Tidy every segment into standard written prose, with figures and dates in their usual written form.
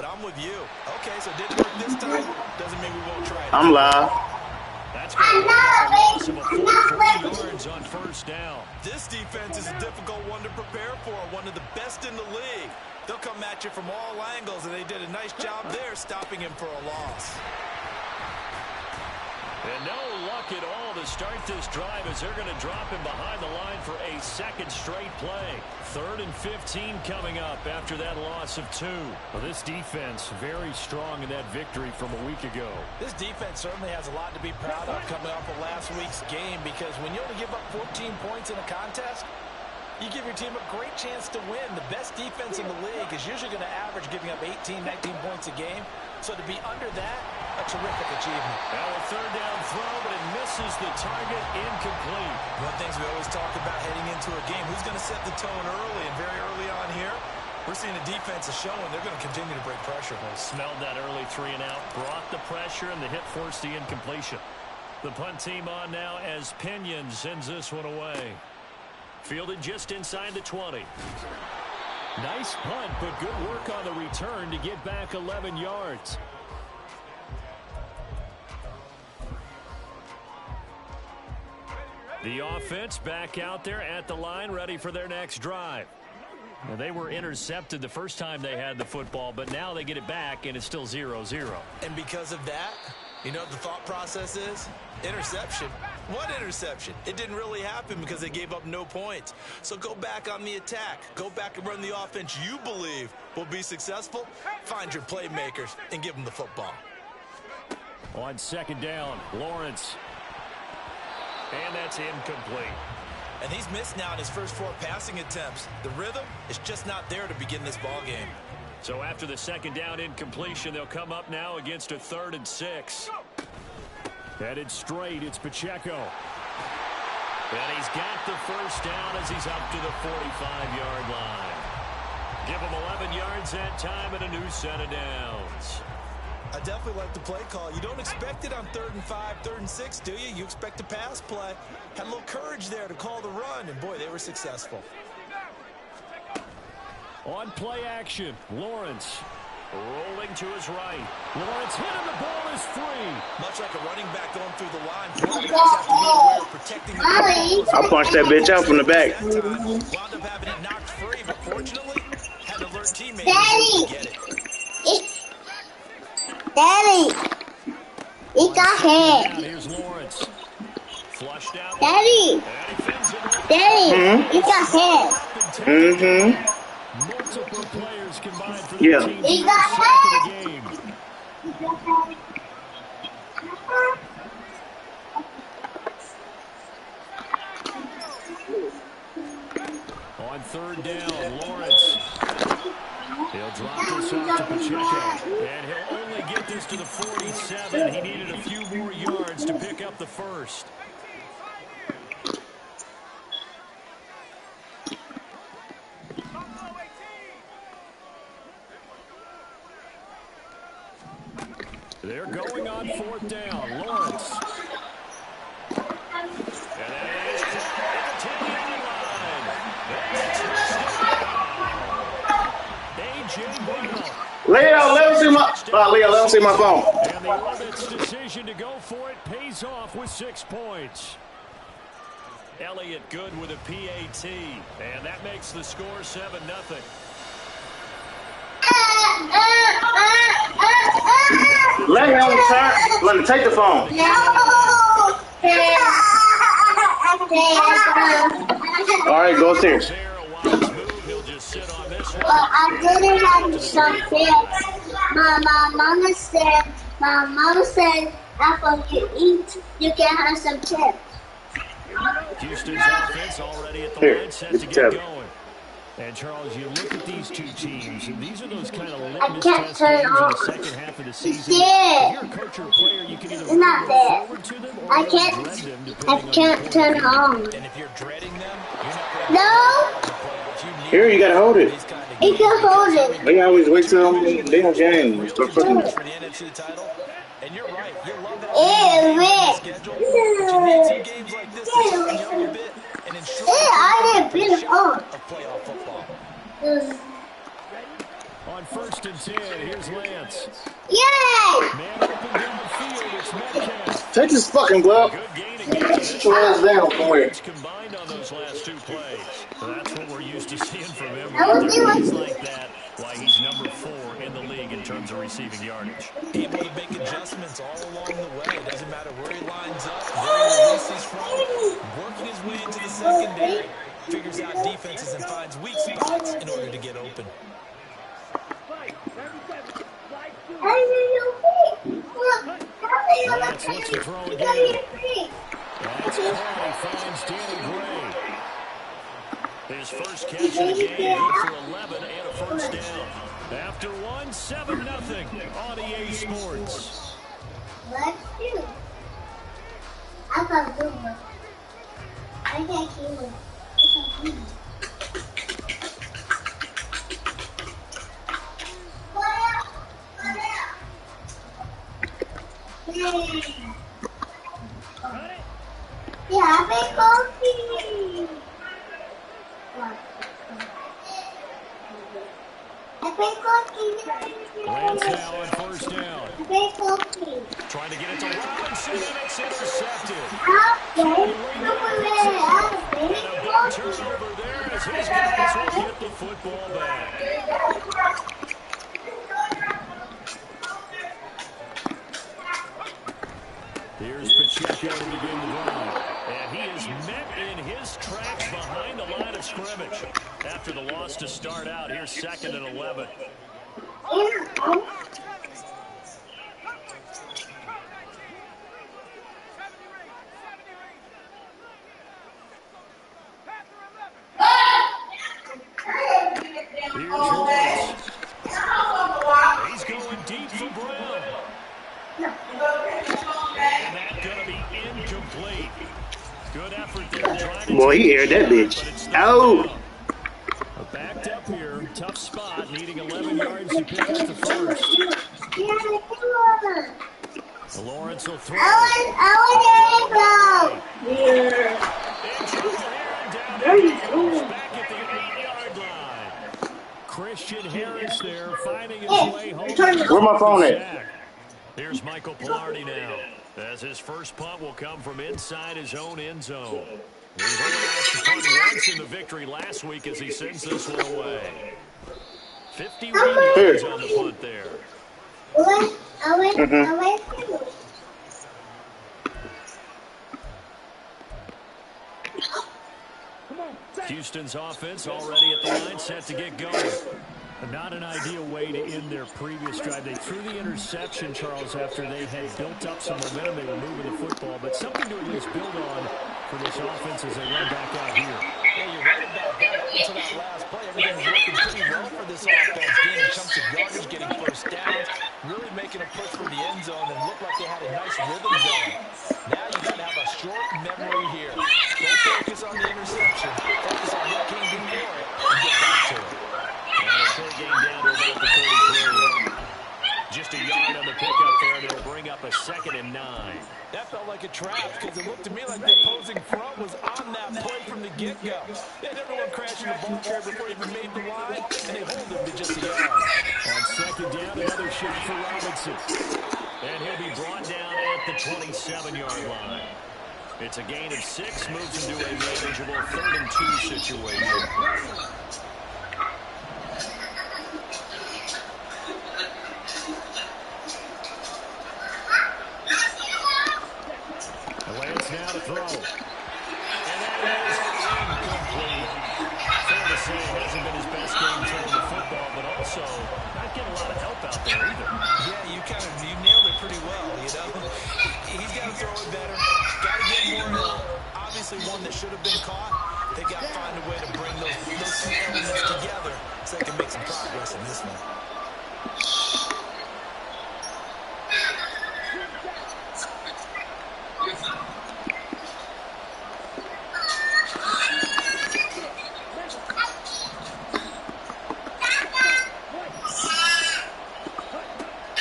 but I'm with you. Okay, so it didn't work this time. Doesn't mean we won't try it. I'm live. That's going to be a loss of a full 40 yards on first down. This defense is a difficult one to prepare for, one of the best in the league. They'll come at you from all angles, and they did a nice job there stopping him for a loss. And no luck at all to start this drive as they're going to drop him behind the line for a second straight play. 3rd and 15 coming up after that loss of 2. Well, this defense very strong in that victory from a week ago. This defense certainly has a lot to be proud of coming off of last week's game, because when you only give up 14 points in a contest, you give your team a great chance to win. The best defense in the league is usually going to average giving up 18, 19 points a game. So to be under that, a terrific achievement. Now a 3rd down throw, but it misses the target, incomplete. One of the things we always talk about heading into a game, who's going to set the tone early, and very early on here, we're seeing the defense is showing they're going to continue to break pressure. They smelled that early 3 and out, brought the pressure, and the hit forced the incompletion. The punt team on now as Pinion sends this one away. Fielded just inside the 20. Nice punt, but good work on the return to get back 11 yards. The offense back out there at the line, ready for their next drive. Now, they were intercepted the first time they had the football, but now they get it back, and it's still 0-0. And because of that, you know what the thought process is? Interception. What interception? It didn't really happen because they gave up no points. So go back on the attack. Go back and run the offense you believe will be successful. Find your playmakers and give them the football. On 2nd down, Lawrence. And that's incomplete. And he's missed now in his first 4 passing attempts. The rhythm is just not there to begin this ball game. So after the 2nd down incompletion, they'll come up now against a 3rd and 6. Headed straight, it's Pacheco. And he's got the first down as he's up to the 45-yard line. Give him 11 yards that time and a new set of downs. I definitely like the play call. You don't expect it on 3rd and 5, 3rd and 6, do you? You expect a pass play. Had a little courage there to call the run, and boy, they were successful. On play action, Lawrence rolling to his right. Lawrence hit and the ball is free. Much like a running back going through the line, quarterbacks have to be aware of protecting the ball. I'll punch that bitch out from the back. Wound up having it knocked free, but fortunately, had to alert teammates to get it. Daddy, he got hit. Here's Lawrence. Flushed out. Daddy, he got hit. Mm-hmm. Multiple players combined for the Yeah. team. He got hit. Game. On 3rd down, Lawrence. He'll drop this off to Pacheco. And he'll only get this to the 47. He needed a few more yards to pick up the first. They're going on 4th down. Lawrence. And that is at the 10-yard line. A.J. Brown. Leo, let him see let him see my phone. And the Elephants' decision to go for it pays off with 6 points. Elliott good with a PAT. And that makes the score 7-0. Let him turn. Let him take the phone. All right, go upstairs. Well, I didn't have some chips. My mama said after you eat, you can have some chips. Houston's offense already at the line, set to get going. And Charles, you look at these two teams, and these are those kind of litmus test games in the second half of the season. If you're a coach or a player, you can either look forward to them or dread them. I can't turn it on. And if you're dreading them, No. Here, you gotta hold it. You can hold it. They always wait till they have game. Start fucking. And you're right. You love that Schedule, but you need some games like this to turn you up a bit and ensure I didn't put it on. of playoff football. On 1st and 10, here's Lance. Yay! Man open downfield, it's Metcalf. Take this fucking glove. Good gain again. Sit your ass down somewhere. Combined on those last 2 plays. That's what we're used to seeing from him I right will there. do He's it. like that. Why he's number 4 in the league in terms of receiving yardage. Able to make adjustments all along the way. It doesn't matter where he lines up, where he releases from. Working his way into the secondary. Figures out defenses and finds weak spots in order to get open. Lance looks to throw again. That's Clay finds Danny Gray. His first catch of the game, good for 11 and a first down. After 1, 7-0 on EA Sports. Let's do. I got good one. I got good one. Yeah, big coffee. Lance now on first down. Big coffee. Trying to get it to Robinson, and it's intercepted. Turnover Turnover there as his guys will get the football back. Here's Pacheco to begin the drive. And he is met in his tracks behind the line of scrimmage. After the loss to start out, here's 2nd and 11. Here's Lawrence. He's going deep for Brown. And that's going to be incomplete. Good effort there. Trying to Boy, he aired that bitch. Oh! Backed up here. Tough spot. Needing 11 yards to pick up the first. Lawrence will throw. There you go. Back at the 8-yard line. Christian Harris there finding his way home. Where my phone at? Here's Michael Pilardi now. As his first punt will come from inside his own end zone. He was only asked to punt once in the victory last week as he sends this one away. 51 yards on the punt there. Houston's offense already at the line, set to get going. Not an ideal way to end their previous drive. They threw the interception, Charles, after they had built up some momentum. They were moving the football, but something to at least build on for this offense as they run back out here. Yeah, you're right about that. Up until that last play, everything was working pretty well for this offense. Gaining chunks of yardage, getting first downs, really making a push for the end zone, and looked like they had a nice rhythm going. Now you got to have a short memory here. Don't focus on the interception. Focus on what came before it and get back to it. And a full game down to about the 33. Just a yard on the pickup there, and it'll bring up a 2nd and 9. That felt like a trap because it looked to me like the opposing front was on that play from the get-go. They had everyone crashing the ball carrier before he even made the line, and they hold him to just a yard. On 2nd down, another shot for Robinson. And he'll be brought down at the 27-yard line. It's a gain of 6, moves him to a manageable 3rd and 2 situation. Lance now to throw. And that is incomplete. Fair to say it hasn't been his best game throwing the football, but also not getting a lot of help out there either. Yeah, you nailed it pretty well, you know. He's got to throw it better. Got to get more help. Obviously one that should have been caught. They got to find a way to bring those two elements together so they can make some progress in this one.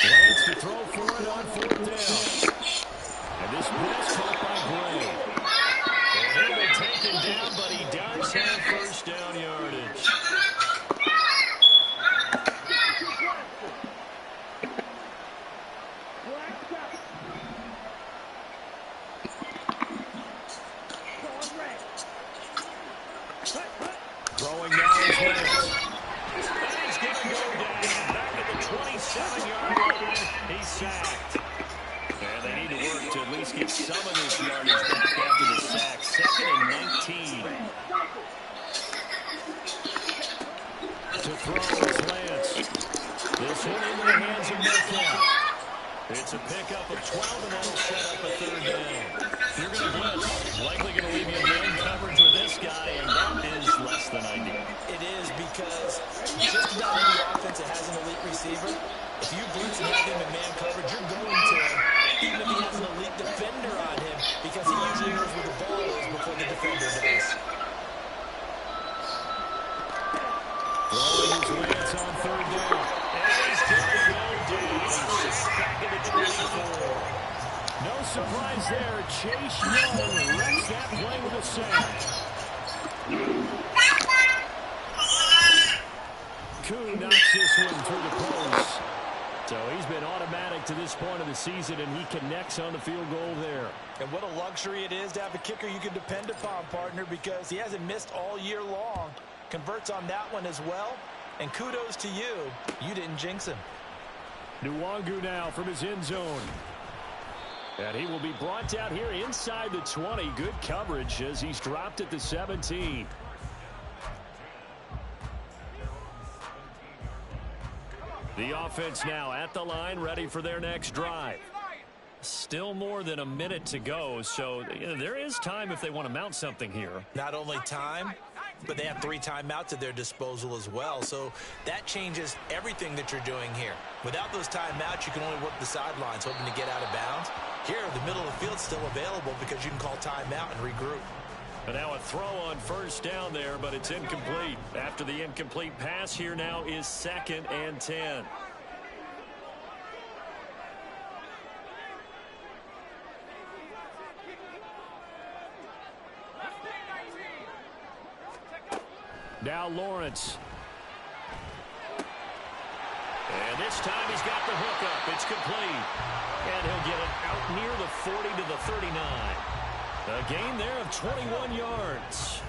Lance to throw for it on 4th down. And this pass caught by Gray. And he'll be taken down, but he does have first down yardage. 7-yard line. He's sacked. And they need to work to at least get some of this yardage back after the sack. 2nd and 19. To throw is Lance. This one into the hands of Metcalf. It's a pickup of 12, and that'll set up a 3rd down. If you're going to blitz, likely going to leave you in man coverage with this guy, and that is less than ideal. It is because just about any offense that has an elite receiver, if you blitz and have him in man coverage, you're going to him, even if he has an elite defender on him, because he usually knows where the ball is before the defender does. Throwing his Lance on 3rd down. And he's going to go down. He's back at the 24. No surprise there. Chase Young wrecks that play with a sack. Koo knocks this one through the post. So he's been automatic to this point of the season, and he connects on the field goal there. And what a luxury it is to have a kicker you can depend upon, partner, because he hasn't missed all year long. Converts on that one as well. And kudos to you. You didn't jinx him. Nwangu now from his end zone. And he will be brought down here inside the 20. Good coverage as he's dropped at the 17. The offense now at the line, ready for their next drive. Still more than a minute to go, so there is time if they want to mount something here. Not only time, but they have 3 timeouts at their disposal as well. So that changes everything that you're doing here. Without those timeouts, you can only work the sidelines, hoping to get out of bounds. Here, the middle of the field's still available because you can call timeout and regroup. And now a throw on 1st down there, but it's incomplete. After the incomplete pass, here now is 2nd and 10. Now Lawrence. And this time he's got the hook up. It's complete. And he'll get it out near the 40 to the 39. A gain there of 21 yards.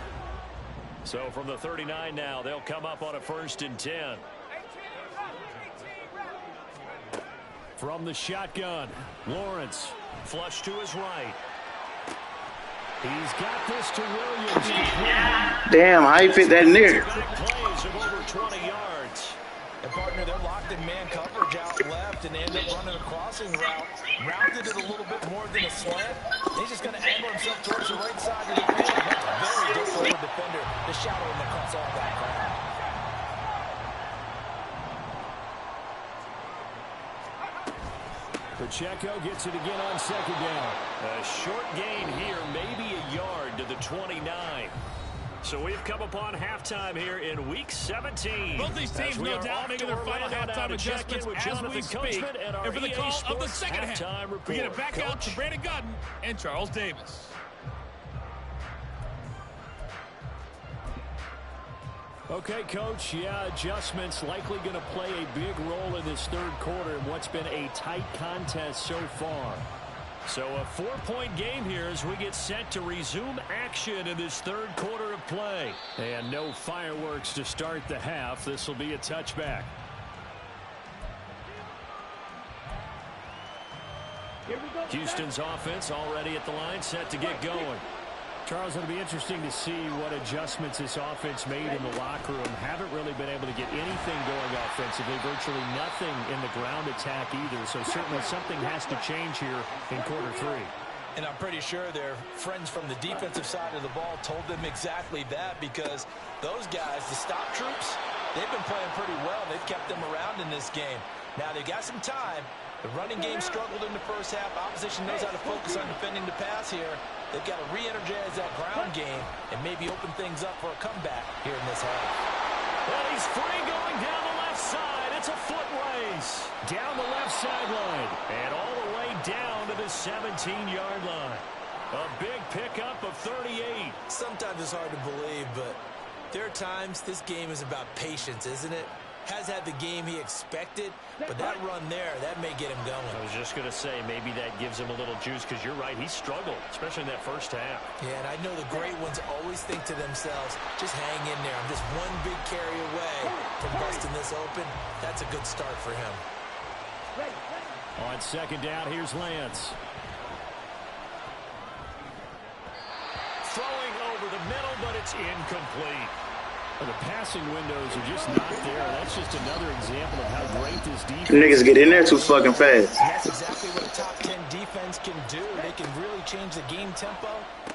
So from the 39 now, they'll come up on a 1st and 10. From the shotgun, Lawrence. Flush to his right. He's got this to Williams. Damn, how you fit that in there? Plays of over 20 yards. And partner, they're locked in man coverage out left, and they end up running a crossing route. Rounded it a little bit more than a slant. He's just going to angle himself towards the right side of the field. That's a very difficult defender to shadow him across all that ground. Pacheco gets it again on 2nd down. A short gain here, maybe a yard to the 29. So we've come upon halftime here in Week 17. Both these teams, no doubt, making their final halftime adjustments as we speak. And for the call of the second half, we get it back out to Brandon Gutton and Charles Davis. Okay, Coach, yeah, adjustments likely going to play a big role in this 3rd quarter in what's been a tight contest so far. So a 4-point game here as we get set to resume action in this 3rd quarter of play. And no fireworks to start the half. This will be a touchback. Houston's offense already at the line, set to get going. Charles, it'll be interesting to see what adjustments this offense made in the locker room. Haven't really been able to get anything going offensively. Virtually nothing in the ground attack either. So certainly something has to change here in quarter 3. And I'm pretty sure their friends from the defensive side of the ball told them exactly that, because those guys, the stop troops, they've been playing pretty well. They've kept them around in this game. Now they got some time. The running game struggled in the first half. Opposition knows how to focus on defending the pass here. They've got to re-energize that ground game and maybe open things up for a comeback here in this half. Well, he's free going down the left side. It's a foot race. Down the left sideline. And all the way down to the 17-yard line. A big pickup of 38. Sometimes it's hard to believe, but there are times this game is about patience, isn't it? Has had the game he expected, but that run there, that may get him going. I was just going to say, maybe that gives him a little juice, because you're right, he struggled, especially in that first half. Yeah, and I know the great ones always think to themselves, just hang in there. I'm just one big carry away from busting this open. That's a good start for him. On second down, here's Lance. Throwing over the middle, but it's incomplete. Well, the passing windows are just not there. That's just another example of how great this defense is. Niggas get in there too fucking fast. That's exactly what a top 10 defense can do. They can really change the game tempo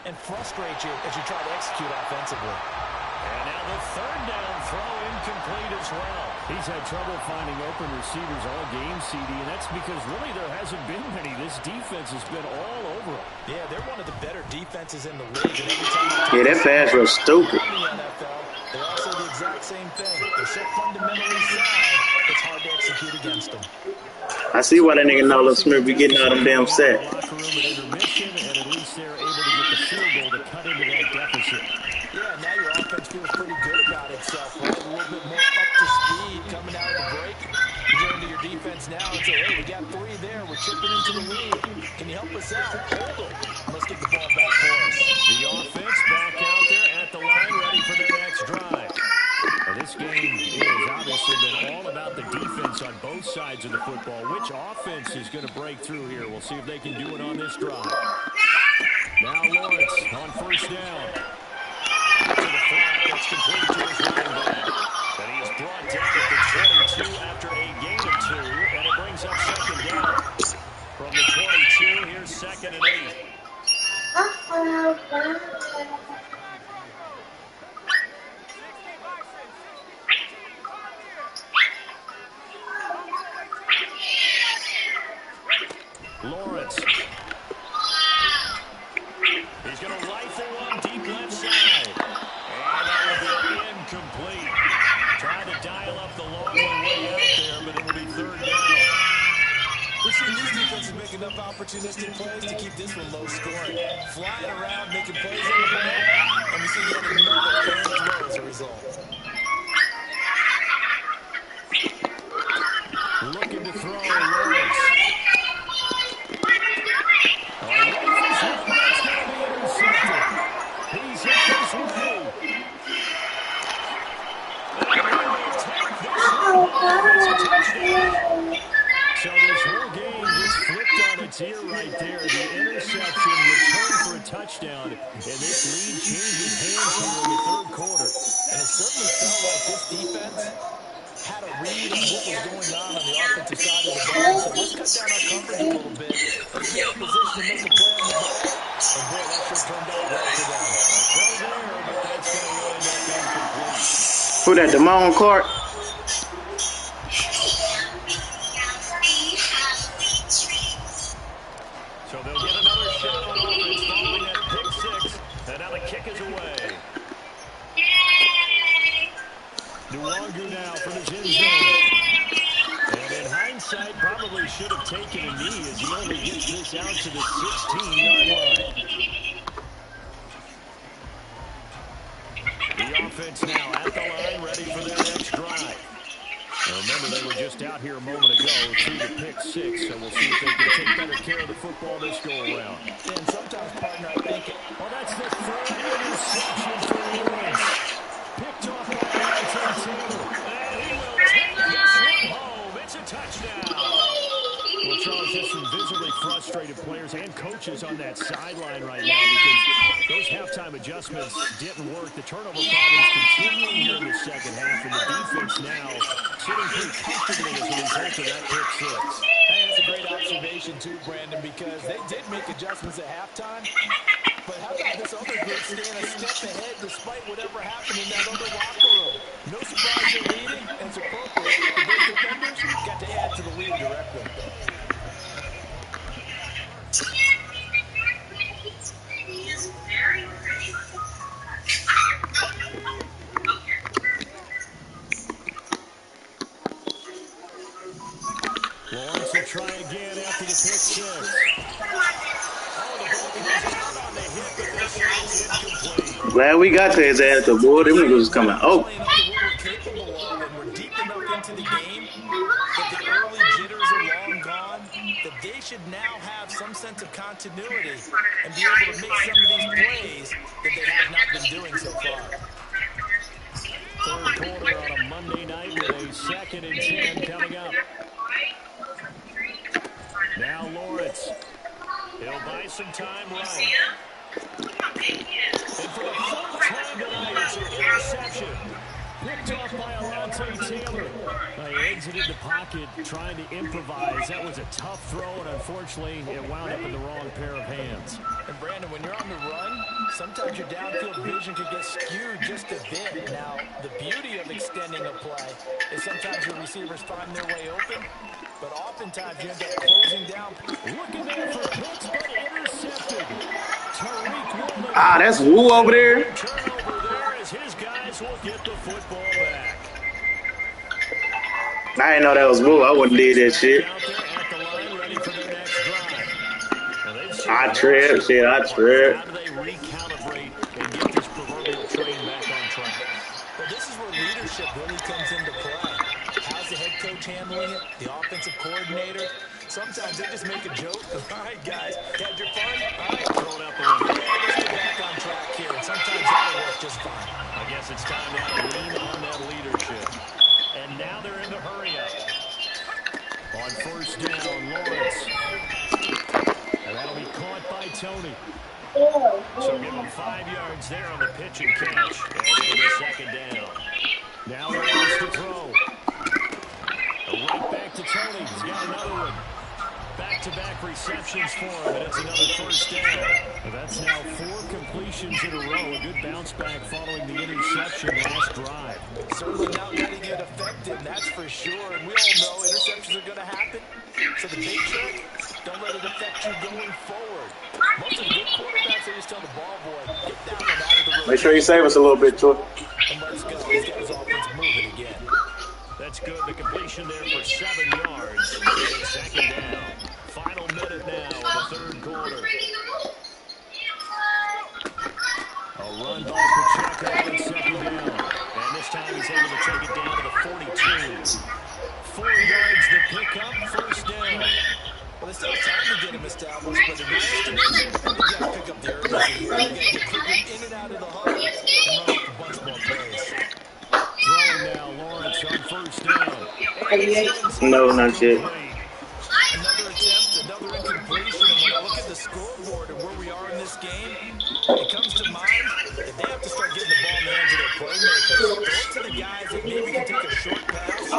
and frustrate you as you try to execute offensively. And now the third down throw incomplete as well. He's had trouble finding open receivers all game, CD, and that's because really there hasn't been many. This defense has been all over him. Yeah, they're one of the better defenses in the league. And every time Yeah, that pass was stupid. in the NFL, they're also the exact same thing. They're so fundamentally sound, it's hard to execute against them. I see why that nigga Nolan Smith be getting all them damn sacks. Locker room at intermission, and at least they're able to get the field goal to cut into that deficit. Yeah, now your offense feels pretty good about itself, right? A little bit more up to speed coming out of the break. You go into your defense now and say, hey, we got 3 there. We're chipping into the lead. Can you help us out? Hold them. Let's get the ball back for us. The offense back out there at the line, ready for their next drive. And this game has obviously been all about the defense on both sides of the football. Which offense is going to break through here? We'll see if they can do it on this drive. Now Lawrence on first down. To the flat, that's complete to his running back. And he is brought down at the 22 after a gain of 2, and it brings up second down. From the 22, here's second and 8. Lawrence. He's going to rifle one deep left side. And that will be incomplete. Trying to dial up the long one way out there, but it will be third down. We've seen these defenses make enough opportunistic plays to keep this one low scoring. Flying around, making plays on the ball, and we see yet another errant throw as a result. Looking to throw, Lawrence. He's hit this way. So this whole game just flipped on its ear right there. The interception returned for a touchdown, and this lead changes hands here in the third quarter. And it certainly felt like this defense had a read on what was going on the offensive side of the ball. So let's cut down our coverage a little bit. Let's get in position to make a play on the ball. And boy, that sure turned out well for them. Well there, but that's going to wind up incomplete. Who that, Damone Court? So they'll get another shot on offense following that pick 6. And now the kick is away. Nuwangu now from his end zone. And in hindsight, probably should have taken a knee as he only gets this out to the 16-yard line. The offense now at the line, ready for their next drive. Now remember, they were just out here a moment ago through the pick 6, so we'll see if they can take better care of the football this go-around. And sometimes, partner, I think, well, that's the third interception for Lawrence. Picked off by Anton Taylor. And he will take this one home. It's a touchdown. Well, Charles, there's some visibly frustrated players and coaches on that sideline right now because those halftime adjustments didn't work. The turnover problems continuing here in the second half, and the defense now sitting pretty comfortably as a result of that pick 6. Hey, that's a great observation, too, Brandon, because they did make adjustments at halftime. But how about this other group staying a step ahead despite whatever happened in that other locker room? No surprise they're leading, and it's appropriate. Those defenders got to add to the lead directly. Lawrence will try again after the pick 6. Glad we got to his ass, the boy. Them niggas was coming. Oh. We're deep enough into the game that the early jitters are long gone, that they should now have some sense of continuity and be able to make some of these plays that they have not been doing so far. Third quarter on a Monday night with a 2nd and 10 coming up. some time right. And for the fourth time tonight, it's an interception. Picked off by Alontae Taylor. He exited the pocket trying to improvise. That was a tough throw, and unfortunately, it wound up in the wrong pair of hands. And Brandon, when you're on the run, sometimes your downfield vision could get skewed just a bit. Now, the beauty of extending a play is sometimes your receivers find their way open, but oftentimes you end up closing down. Looking there for Pitts, but intercepted. Tariq Woolen. Ah, that's Woo over there. Turnover there as his guys will get the football back. I didn't know that was Woo. I wouldn't did that shit. Out there at the line, ready for their next drive. I tripped, shit. I tripped. How do they recalibrate and get this proverbial train back on track? Well, this is where leadership really comes into play. How's the head coach handling it? The offensive coordinator? Sometimes they just make a joke. All right, guys, had your fun? All right, throw it out the window. Yeah, let's get back on track here. And sometimes that'll work just fine. I guess it's time now to lean on that leadership. And now they're in the hurry-up. On first down, Lawrence. And that'll be caught by Tony. So give him 5 yards there on the pitch and catch. And it'll be second down. Now Lawrence to throw. Right back to Tony. He's got another one. Back-to-back receptions for him, and it's another first down. And that's now 4 completions in a row. A good bounce back following the interception last drive. Certainly not letting it affect him, that's for sure. And we all know interceptions are going to happen. So the big trick, don't let it affect you going forward. Most of the good quarterbacks, they just tell the ball boy, get down and out of the road. Make sure you save us a little bit, Troy. And let's go. He's got his offense moving again. That's good. The completion there for 7 yards. Second down. Final minute now of the third quarter. A run by Pacheco on second down. And this time he's able to take it down to the 42. 4 yards to pick up, first down. Well, they still have time to get him established, but in my estimation, you got to pick up the urgency. You got to get quickly in and out of the huddle and run up a bunch more plays. Throwing now, Lawrence on first down. No, not yet. Another attempt, another incompletion, and when I look at the scoreboard and where we are in this game, it comes to mind that they have to start getting the ball in the hands of their playmakers. Throw it to the guys that maybe can take a short pass and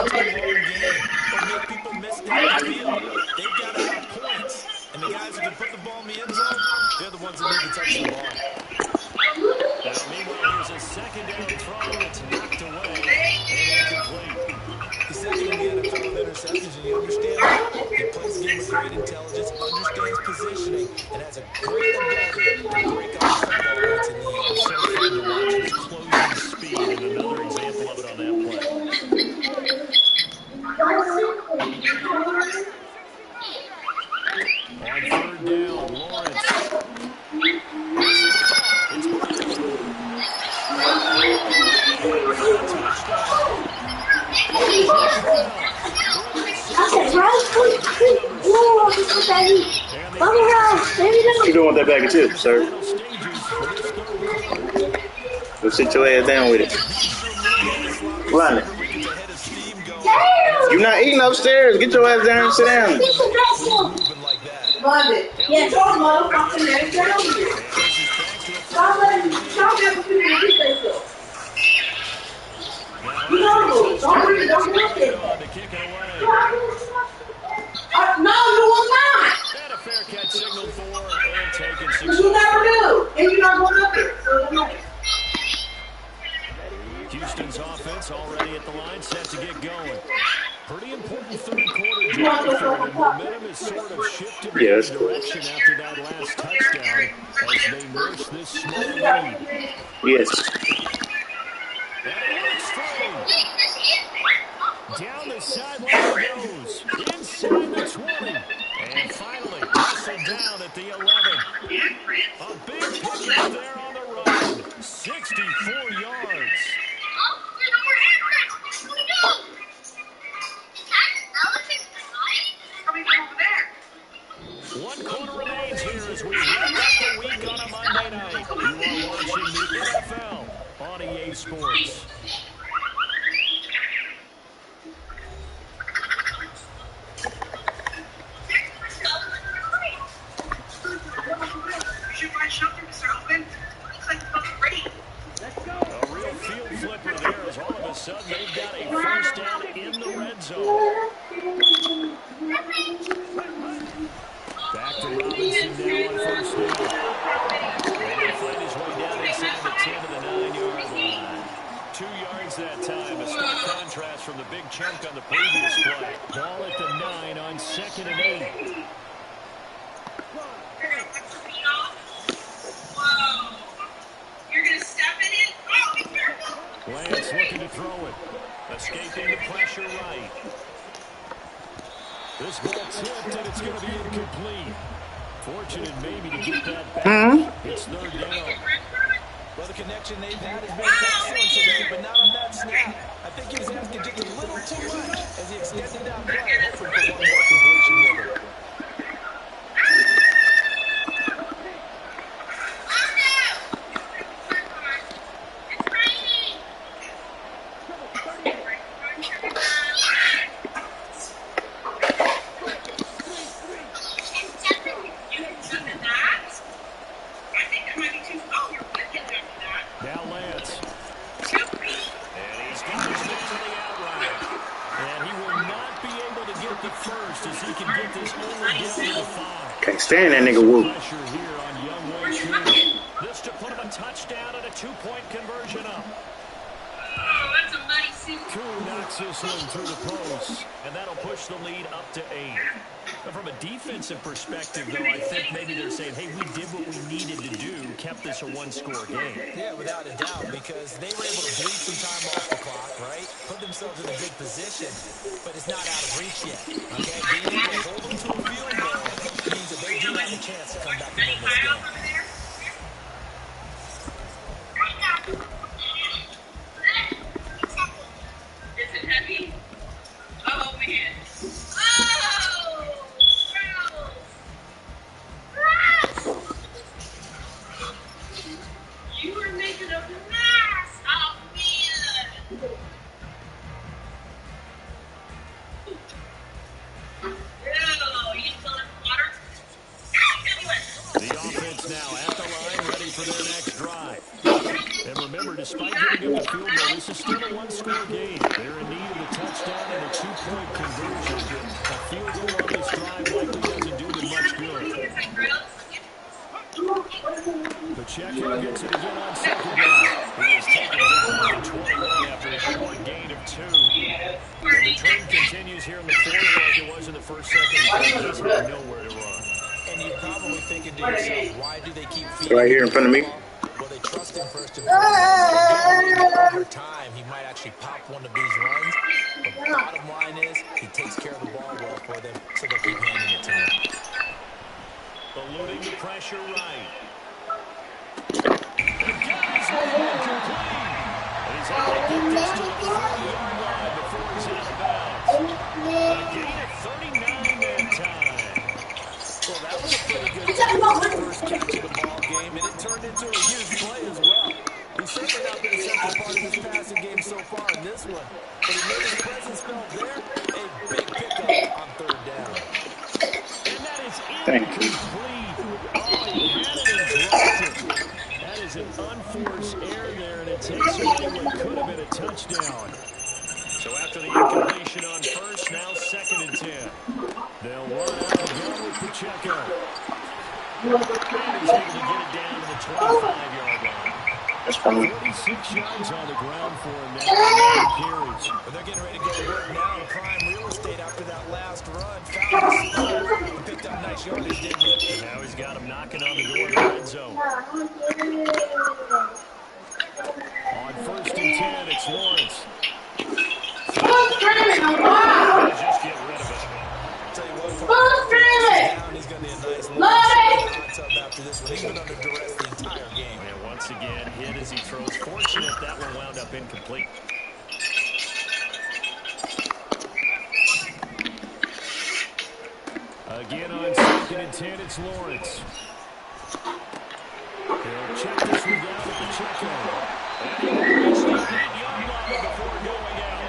turn it into a long game or make people miss down the field. They've got to have points, and the guys who can put the ball in the end zone, they're the ones that need to touch the ball. Meanwhile, here's a second down throw. It's knocked away and incomplete. The second in the NFL of interceptions, and you understand that. He plays the game with great intelligence, understands positioning, and has a great ability to break off football when it's in the air. So fun to watch his closing speed, and another example of it on that play. On third down, Lawrence. What you doing with that bag of chips, sir? Go sit your ass down with it. Lonnie. You're not eating upstairs. Get your ass down and sit down. Yeah, don't motherfucking let it down here. Stop letting don't look at it. No, you will not. And a fair catch signal for and taken 6. You never do. And you're not going up there. So Houston's offense already at the line, set to get going. Pretty important third quarter drive for them. Momentum is sort of shifted in the direction after that last touchdown as they nurse this small lead. Yes. Down the sideline it goes. Inside the 20. And finally, wrestled down at the 11. A big pickup there on the run. 64 yards. One quarter remains here as we wrap up the week on a Monday night. You are watching the NFL on EA Sports. chunk on the previous play. Ball at the 9 on 2nd and 8. Whoa. You're going to step in it? Oh, be careful. Lance looking to throw it. Escaping the pressure right. This ball tipped, and it's going to be incomplete. Fortunate maybe to get that back. It's 3rd down. Well, the connection they've had has been excellent today, but not on that snap. I think he was asking just a little too much as he extended that play, hoping for one more completion with it. Can't stand that nigga whoop. This to put him a touchdown and a 2-point conversion up. Oh, that's a muddy soup. Koo knocks this one through the post, and that'll push the lead up to 8. But from a defensive perspective, though, I think maybe they're saying, hey, we did what we needed to do, kept this a one-score game. Yeah, without a doubt, because they were able to bleed some time off the clock, right? Put themselves in a good position, but it's not out of reach yet, okay? Being able to hold them to a field goal means that they do have a chance to come back and win this game. Is it heavy? Oh, man. Oh! You were making a mess! Oh, man! Ew, you fill it with water? The offense now at the line, ready for their next drive. And remember, despite getting up the field goal, this is still a one-score game. They're in need of a touchdown and a 2-point conversion. A field goal on this drive likely doesn't do them much good. Pacheco gets it again on 2nd down. He is taken down to 21 after a short gain of 2. And the trend continues here in the 4th like it was in the 1st, 2nd, and 3rd. He's had nowhere to run. And you're probably thinking to yourself, why do they keep feeding Right here in front of me. Well, they trust him first and foremost. Over time, he might actually pop one of these runs. But the bottom line is, he takes care of the ball well for them, so they'll keep handing it to him. Eluding the pressure right. The guy's incomplete. And he's able to get this to the 40-yard line before he's out of bounds. A gain of 39 that time. Well, that was a pretty good first catch of the ball game, and it turned into a huge play as well. He's certainly not been a central part of this passing game so far in this one, but he made his presence felt there. A big pickup on 3rd down. And that is Thank you. incomplete. Oh, he had it and dropped it. That is an unforced error there, and it takes away what could have been a touchdown. So after the incompletion on 1st, now 2nd and 10. They'll run out again with Pacheco. And he's able to get it down to the 25-yard line. 46 yards on the ground for him now. Carries. But they're getting ready to go to work now in prime real estate after that last run. Found his spot. He picked up nice yardage, didn't he? And now he's got him knocking on the door in the red zone. On 1st and 10, it's Lawrence. Just get rid of it. Tell you what, down, he's going to be a nice little hot tub after this one. He's been under duress the entire game. And once again, hit as he throws. Fortunate that one wound up incomplete. Again on 2nd and 10, it's Lawrence. He'll check this one down to Pacheco. And he will reach the 8-yard line before going out.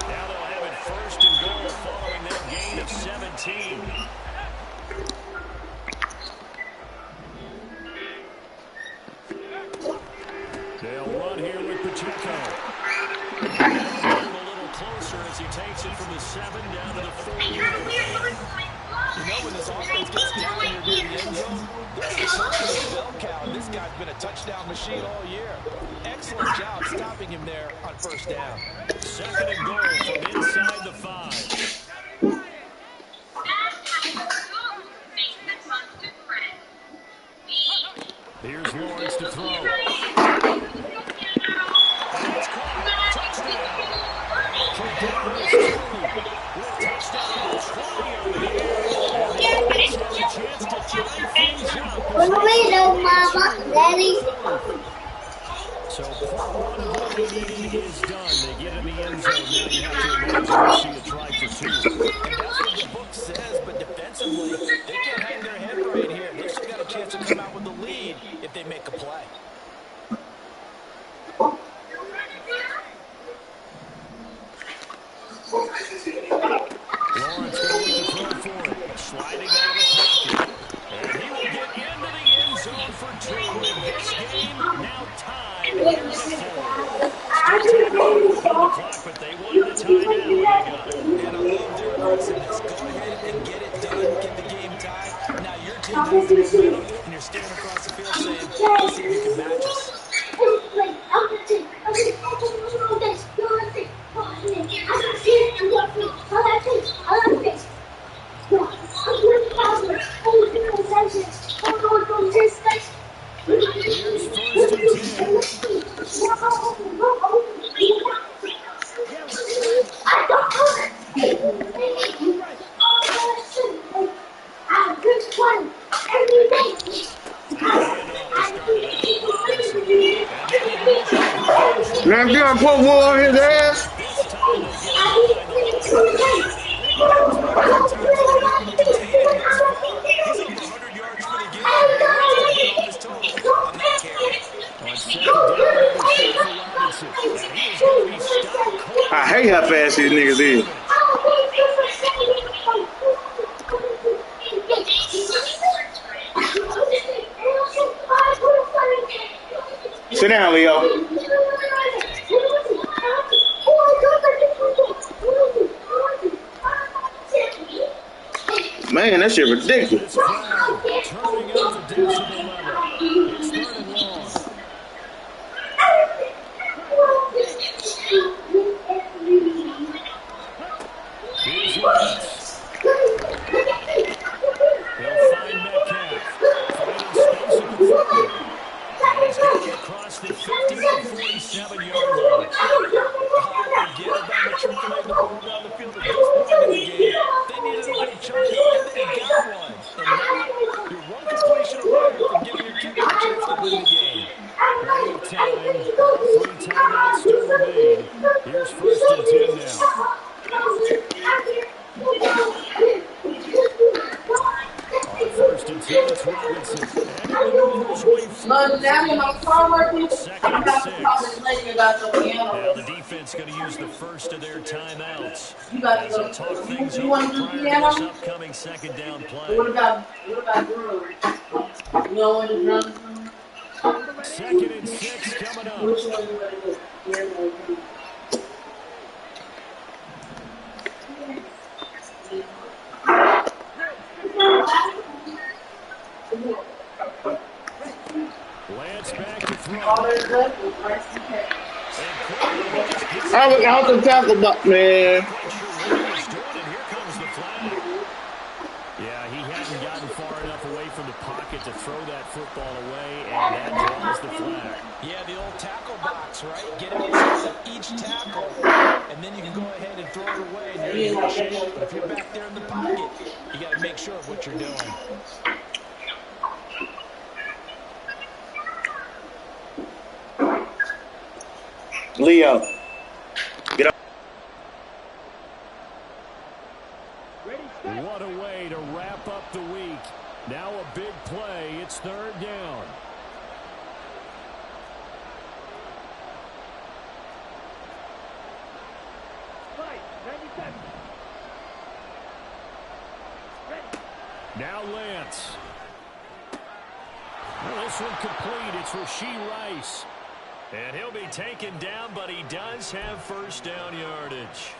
Now they'll have it 1st and goal following that gain of 17. They'll run here with Pacheco. And a little closer as he takes it from the 7 down to the 4-yard line. You know, when this offense gets down here in the end zone, there's a circle of bell cow. This guy been a touchdown machine all year. Excellent job stopping him there on first down. Second and goal from inside the 5. Here's Lawrence to throw. And it's caught. Touchdown. McDaniels 2. With a touchdown on the 20 on the year. And the Giants have a chance to tie things up. So part one of what they needed is done. They get in the end zone. Now you have to imagine see a try for 2. And that's what the book says, but defensively, they can't hang their head right here. They still got a chance to come out with the lead if they make a play. Lawrence going to throw for it. Sliding out of the pocket. And he will get into the end zone for 2 in this game. Now tied here at 4. Still timeout on the clock, but they wanted a timeout when they got it. And I love their aggressiveness. Go ahead and get it done. Get the game tied. Now your team has the momentum, and you're standing across the field saying, let's see if you can match us. Here's first and 10. Now you gonna put more on his ass? I hate how fast these niggas is. Sit down, Leo. Man, that shit ridiculous. Turning out the decibel level. It's third and long. Here's Lawrence. He'll find Metcalf. Finding space at the 40. And he's got it across the 50 to 47-yard line. Forget about matriculating the ball down the field at this point in the game. They needed a big chunk, and they got one. And now you're one completion away from giving your kicker a chance to win the game. Plenty of time. All 3 timeouts still remain. Here's first and 10 now. On first and 10, it's Robinson. And he'll maneuver his way forward. Second and 6. Now the defense going to use the first of their timeouts as they talk things over prior to this upcoming second down play. Second and 6 coming up. Lance back to throw. Out the tackle box, man. Yeah, he hadn't gotten far enough away from the pocket to throw that football away, and that draws the flag. Yeah, the old tackle box, right? Get it inside of each tackle, and then you can go ahead and throw it away, and you're in good shape. But if you're back there in the pocket, you got to make sure of what you're doing. Leo, get up. What a way to wrap up the week. Now a big play. It's third down. Now Lance. Well, this one complete. It's Rashee Rice. And he'll be taken down, but he does have first down yardage.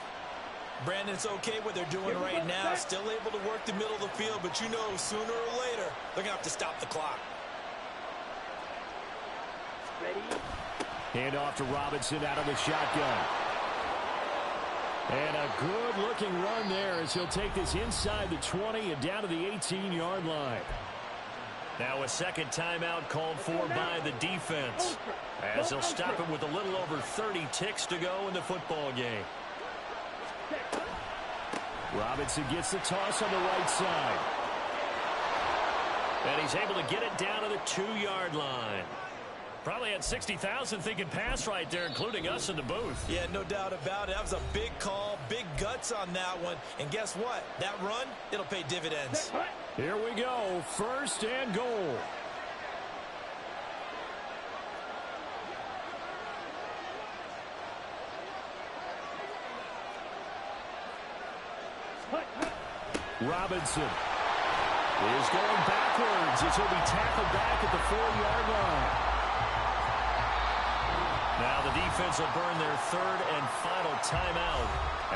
Brandon, it's okay what they're doing right now. Still able to work the middle of the field, but you know sooner or later they're going to have to stop the clock. Hand off to Robinson out of the shotgun. And a good-looking run there as he'll take this inside the 20 and down to the 18-yard line. Now a second timeout called for by the defense, as they'll stop him with a little over 30 ticks to go in the football game. Robinson gets the toss on the right side. And he's able to get it down to the 2-yard line. Probably had 60,000 thinking pass right there, including us in the booth. Yeah, no doubt about it. That was a big call, big guts on that one. And guess what? That run, it'll pay dividends. Here we go, 1st and goal. Robinson is going backwards as he'll be tackled back at the 4-yard line. Now the defense will burn their 3rd and final timeout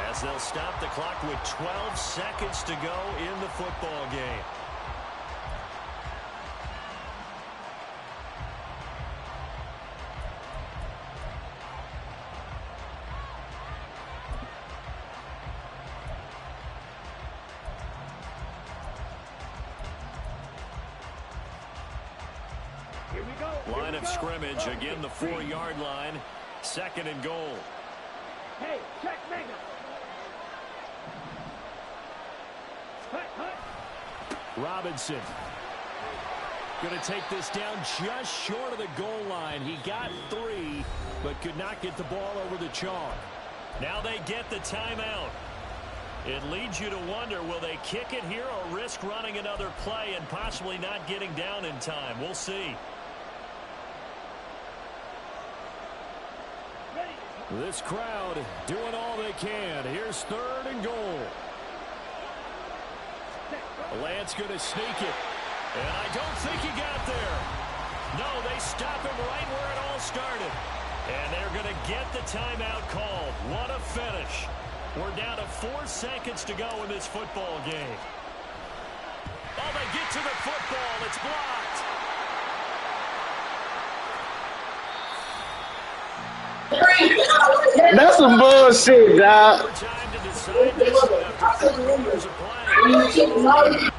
as they'll stop the clock with 12 seconds to go in the football game. Line of scrimmage, again the 4-yard line, 2nd and goal. Hey, check Mega. Robinson going to take this down just short of the goal line. He got 3, but could not get the ball over the chalk. Now they get the timeout. It leads you to wonder, will they kick it here or risk running another play and possibly not getting down in time? We'll see. This crowd doing all they can. Here's 3rd and goal. Lance going to sneak it. And I don't think he got there. No, they stop him right where it all started. And they're going to get the timeout called. What a finish. We're down to 4 seconds to go in this football game. Oh, they get to the football. It's blocked. That's some bullshit, dog.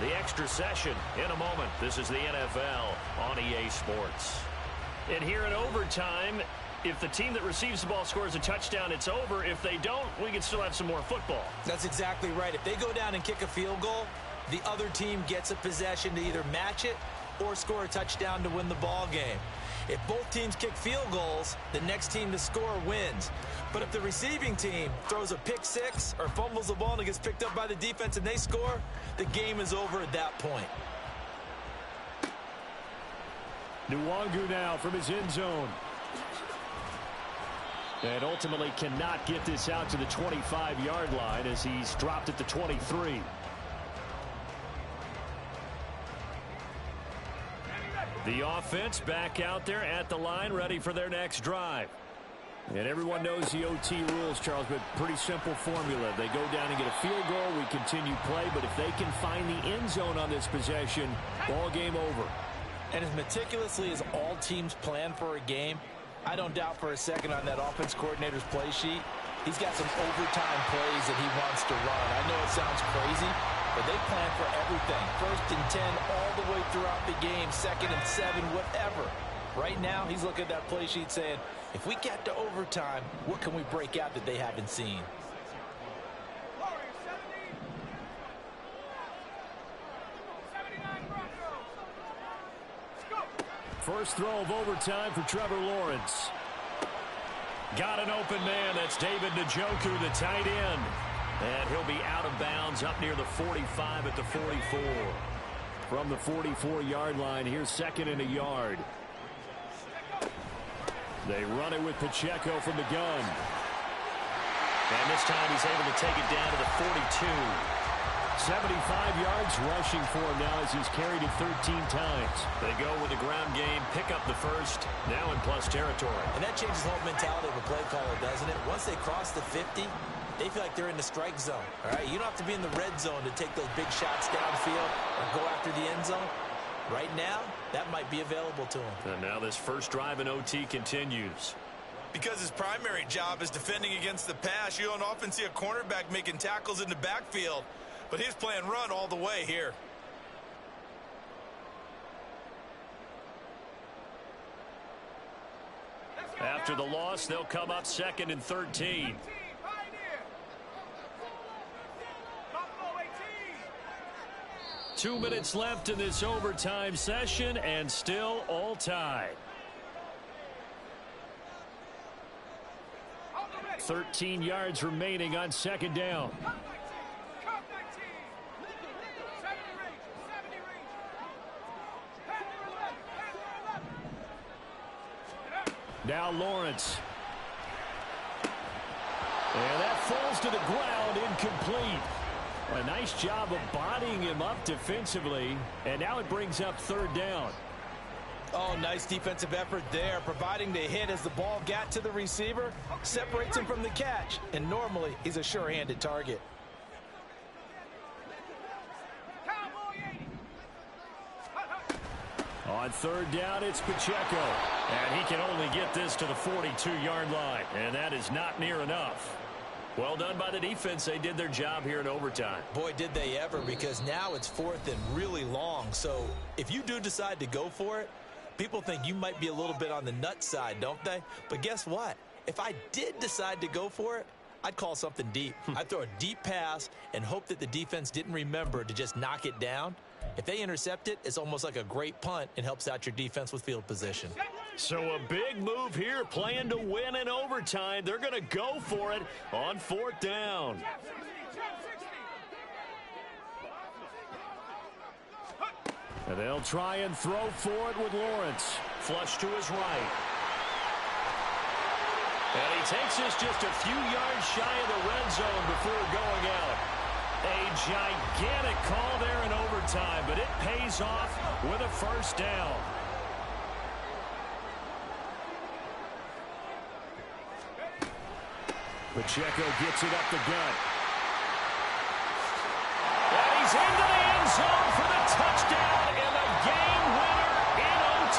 The extra session in a moment. This is the NFL on EA Sports. And here in overtime, if the team that receives the ball scores a touchdown, it's over. If they don't, we can still have some more football. That's exactly right. If they go down and kick a field goal, the other team gets a possession to either match it or score a touchdown to win the ball game. If both teams kick field goals, the next team to score wins. But if the receiving team throws a pick 6 or fumbles the ball and it gets picked up by the defense and they score, the game is over at that point. Nwangu now from his end zone. And ultimately cannot get this out to the 25-yard line as he's dropped at the 23. The offense back out there at the line, ready for their next drive. And everyone knows the OT rules, Charles, but pretty simple formula. They go down and get a field goal, we continue play, but if they can find the end zone on this possession, ball game over. And as meticulously as all teams plan for a game, I don't doubt for a second on that offense coordinator's play sheet, he's got some overtime plays that he wants to run. I know it sounds crazy, but they plan for everything. 1st and 10 all the way throughout the game, 2nd and 7, whatever. Right now, he's looking at that play sheet saying, if we get to overtime, what can we break out that they haven't seen? First throw of overtime for Trevor Lawrence. Got an open man. That's David Njoku, the tight end. And he'll be out of bounds up near the 45 at the 44. From the 44-yard line, here's 2nd and a yard. They run it with Pacheco from the gun. And this time he's able to take it down to the 42. 75 yards rushing for him now as he's carried it 13 times. They go with the ground game, pick up the first, now in plus territory. And that changes the whole mentality of a play caller, doesn't it? Once they cross the 50, they feel like they're in the strike zone. All right, you don't have to be in the red zone to take those big shots downfield or go after the end zone. Right now, that might be available to him. And now this first drive in OT continues. Because his primary job is defending against the pass, you don't often see a cornerback making tackles in the backfield. But he's playing run all the way here. After the loss, they'll come up 2nd and 13. 2 minutes left in this overtime session, and still all tied. 13 yards remaining on 2nd down. Now Lawrence. And that falls to the ground, incomplete. A nice job of bodying him up defensively. And now it brings up 3rd down. Oh, nice defensive effort there, providing the hit as the ball got to the receiver, separates him from the catch, and normally he's a sure-handed target. On 3rd down, it's Pacheco. And he can only get this to the 42-yard line, and that is not near enough. Well done by the defense. They did their job here in overtime. Boy, did they ever, because now it's 4th and really long. So if you do decide to go for it, people think you might be a little bit on the nut side, don't they? But guess what? If I did decide to go for it, I'd call something deep. I'd throw a deep pass and hope that the defense didn't remember to just knock it down. If they intercept it, it's almost like a great punt and helps out your defense with field position. So a big move here, playing to win in overtime. They're going to go for it on 4th down. And they'll try and throw for it with Lawrence. Flush to his right. And he takes us just a few yards shy of the red zone before going out. A gigantic call there in overtime, but it pays off with a 1st down. Pacheco gets it up the gut. And he's into the end zone for the touchdown and the game winner in OT.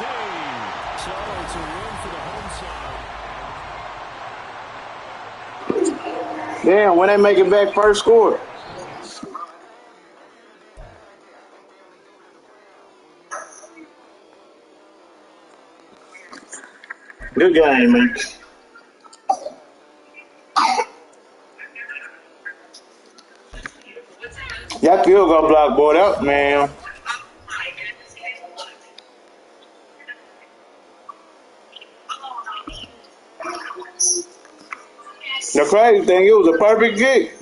So it's a win for the home side. Damn, when they make it back first score. Good game, man. That field goal block, boy, that man. The crazy thing, it was a perfect kick.